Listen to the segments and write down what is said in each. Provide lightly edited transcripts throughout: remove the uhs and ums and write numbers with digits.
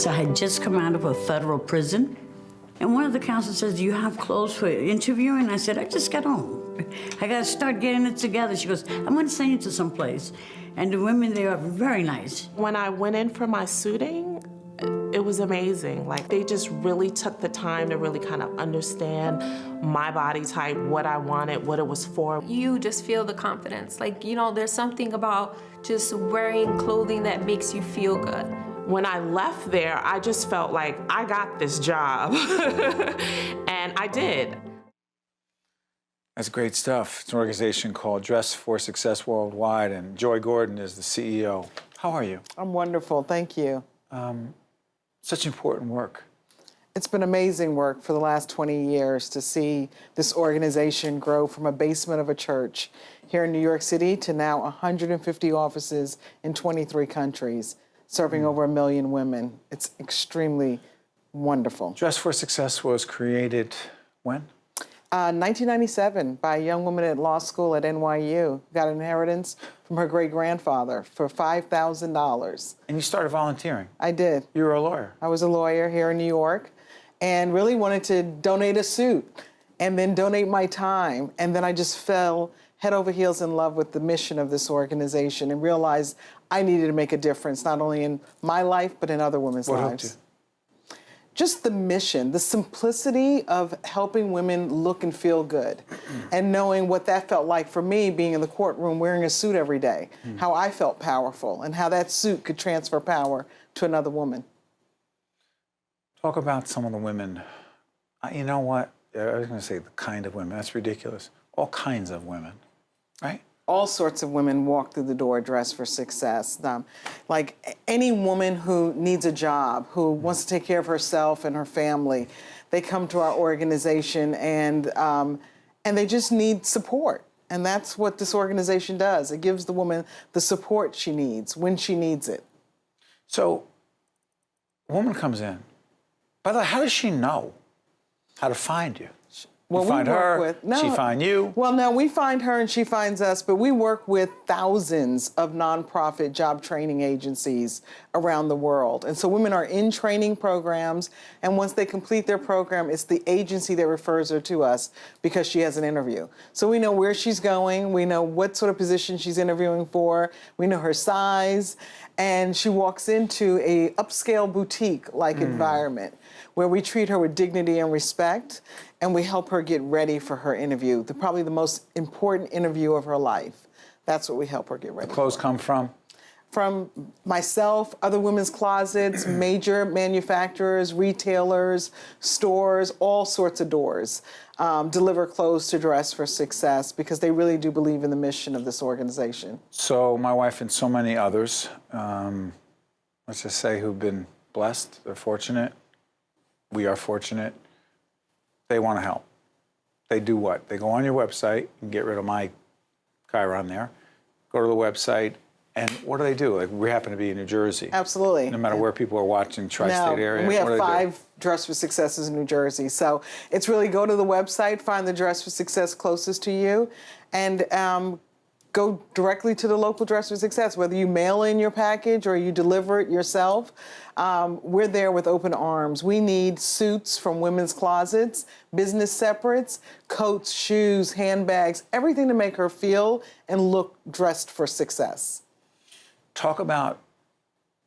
So I had just come out of a federal prison. And one of the counselors says, "Do you have clothes for interviewing?" I said, "I just got home. I got to start getting it together." She goes, "I'm going to send you to some place." And the women there are very nice. When I went in for my suiting, it was amazing. Like, they just really took the time to really kind of understand my body type, what I wanted, what it was for. You just feel the confidence. Like, you know, there's something about just wearing clothing that makes you feel good. When I left there, I just felt like I got this job. And I did. That's great stuff. It's an organization called Dress for Success Worldwide, and Joi Gordon is the CEO. How are you? I'm wonderful, thank you. Such important work. It's been amazing work for the last 20 years to see this organization grow from a basement of a church here in New York City to now 150 offices in 23 countries, serving over 1 million women. It's extremely wonderful. Dress for Success was created when? 1997 by a young woman at law school at NYU. Got an inheritance from her great-grandfather for $5,000. And you started volunteering. I did. You were a lawyer. I was a lawyer here in New York and really wanted to donate a suit and then donate my time. And then I just fell head over heels in love with the mission of this organization and realized I needed to make a difference, not only in my life, but in other women's What lives. helped you? Just the mission, the simplicity of helping women look and feel good and knowing what that felt like for me being in the courtroom wearing a suit every day, how I felt powerful and how that suit could transfer power to another woman. Talk about some of the women. You know what? I was going to say the kind of women. That's ridiculous. All kinds of women, right? All sorts of women walk through the door dressed for success. Like any woman who needs a job, who wants to take care of herself and her family, they come to our organization and they just need support. And that's what this organization does. It gives the woman the support she needs when she needs it. So, a woman comes in. By the way, how does she know how to find you? Well, you find her, she no, find you. Well, no, we find her and she finds us, but we work with thousands of nonprofit job training agencies around the world. And so women are in training programs, and once they complete their program, it's the agency that refers her to us because she has an interview. So we know where she's going, we know what sort of position she's interviewing for, we know her size, and she walks into a upscale boutique-like environment where we treat her with dignity and respect, and we help her get ready for her interview, probably the most important interview of her life. That's what we help her get ready for. Clothes come from? From myself, other women's closets, major manufacturers, retailers, stores, all sorts of doors deliver clothes to Dress for Success because they really do believe in the mission of this organization. So my wife and so many others, let's just say, who've been blessed, they're fortunate. We are fortunate. They want to help. They do what? They go on your website and get rid of my chyron there. Go to the website, and what do? Like, we happen to be in New Jersey. Absolutely. No matter where people are watching, tri-state area. We have What do they do? 5 Dress for Successes in New Jersey. So it's really go to the website, find the Dress for Success closest to you, and go directly to the local Dress for Success. Whether you mail in your package or you deliver it yourself, we're there with open arms. We need suits from women's closets, business separates, coats, shoes, handbags, everything to make her feel and look dressed for success. Talk about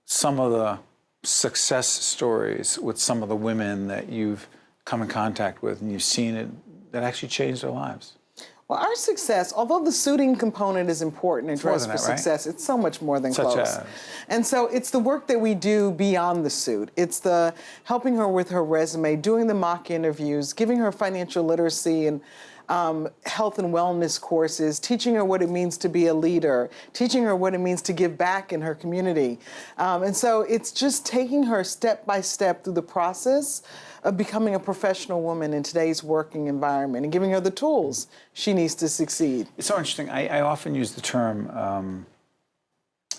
some of the success stories with some of the women that you've come in contact with and you've seen it that actually changed their lives. Well, our success, although the suiting component is important in Dress for Success, it's so much more than clothes. And so it's the work that we do beyond the suit. It's the helping her with her resume, doing the mock interviews, giving her financial literacy and health and wellness courses, teaching her what it means to be a leader, teaching her what it means to give back in her community. And so it's just taking her step by step through the process of becoming a professional woman in today's working environment and giving her the tools she needs to succeed. It's so interesting. I often use the term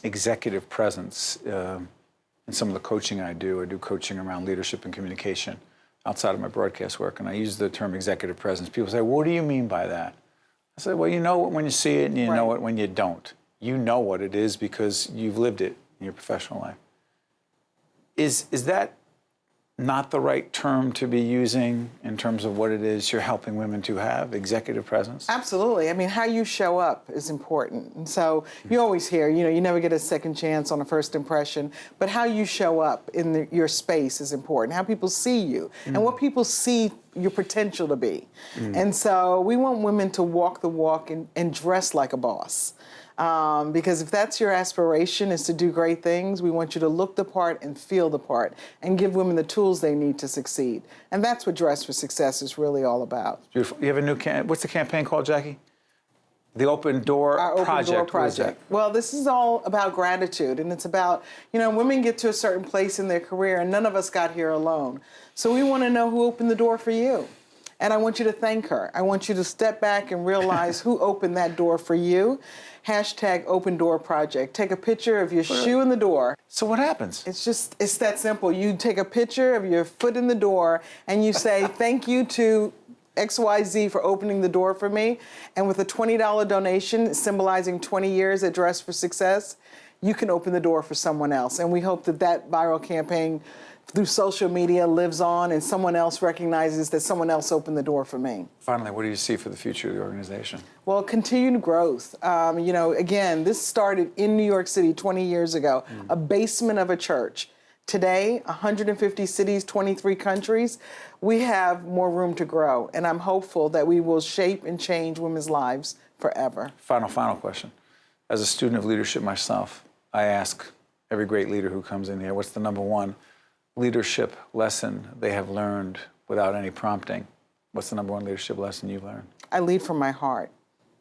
executive presence in some of the coaching I do. I do coaching around leadership and communication outside of my broadcast work, and I use the term executive presence. People say, what do you mean by that? I say, well, you know it when you see it, and you know it when you don't. You know what it is because you've lived it in your professional life. Is that not the right term to be using in terms of what it is you're helping women to have, executive presence? Absolutely. I mean, how you show up is important. And so you always hear, you never get a second chance on a first impression, but how you show up in your space is important, how people see you and what people see your potential to be. And so we want women to walk the walk and dress like a boss. Because if that's your aspiration, is to do great things, we want you to look the part and feel the part and give women the tools they need to succeed. And that's what Dress for Success is really all about. Beautiful. You have a new what's the campaign called, Jackie? The Open Door Our Project. Open Door What is that? Project. Well, this is all about gratitude, and it's about, women get to a certain place in their career, and none of us got here alone. So we want to know who opened the door for you. And I want you to thank her. I want you to step back and realize who opened that door for you. Hashtag Open Door Project. Take a picture of your shoe in the door. So what happens? It's that simple. You take a picture of your foot in the door and you say, thank you to XYZ for opening the door for me. And with a $20 donation symbolizing 20 years at Dress for Success, you can open the door for someone else. And we hope that that viral campaign through social media lives on and someone else recognizes that someone else opened the door for me. Finally, what do you see for the future of the organization? Well, continued growth. Again, this started in New York City 20 years ago, a basement of a church. Today, 150 cities, 23 countries, we have more room to grow. And I'm hopeful that we will shape and change women's lives forever. Final question. As a student of leadership myself, I ask every great leader who comes in here, what's the number one leadership lesson they have learned without any prompting? What's the number one leadership lesson you've learned? I lead from my heart.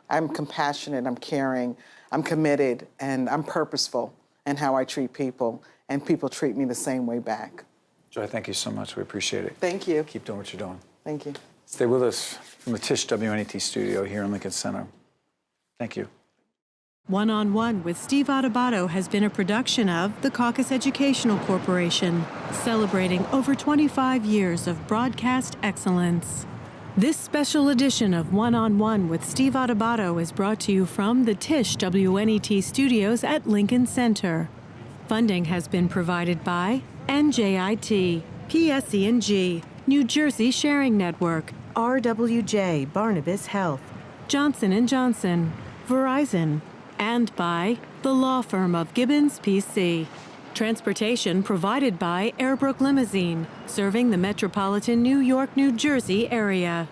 I'm compassionate, I'm caring, I'm committed, and I'm purposeful in how I treat people, and people treat me the same way back. Joi, thank you so much. We appreciate it. Thank you. Keep doing what you're doing. Thank you. Stay with us from the Tisch WNET studio here in Lincoln Center. Thank you. One on One with Steve Adubato has been a production of the Caucus Educational Corporation, celebrating over 25 years of broadcast excellence. This special edition of One on One with Steve Adubato is brought to you from the Tisch WNET studios at Lincoln Center. Funding has been provided by NJIT, PSE&G, New Jersey Sharing Network, RWJ Barnabas Health, Johnson & Johnson, Verizon, and by the law firm of Gibbons PC. Transportation provided by Airbrook Limousine, serving the metropolitan New York, New Jersey area.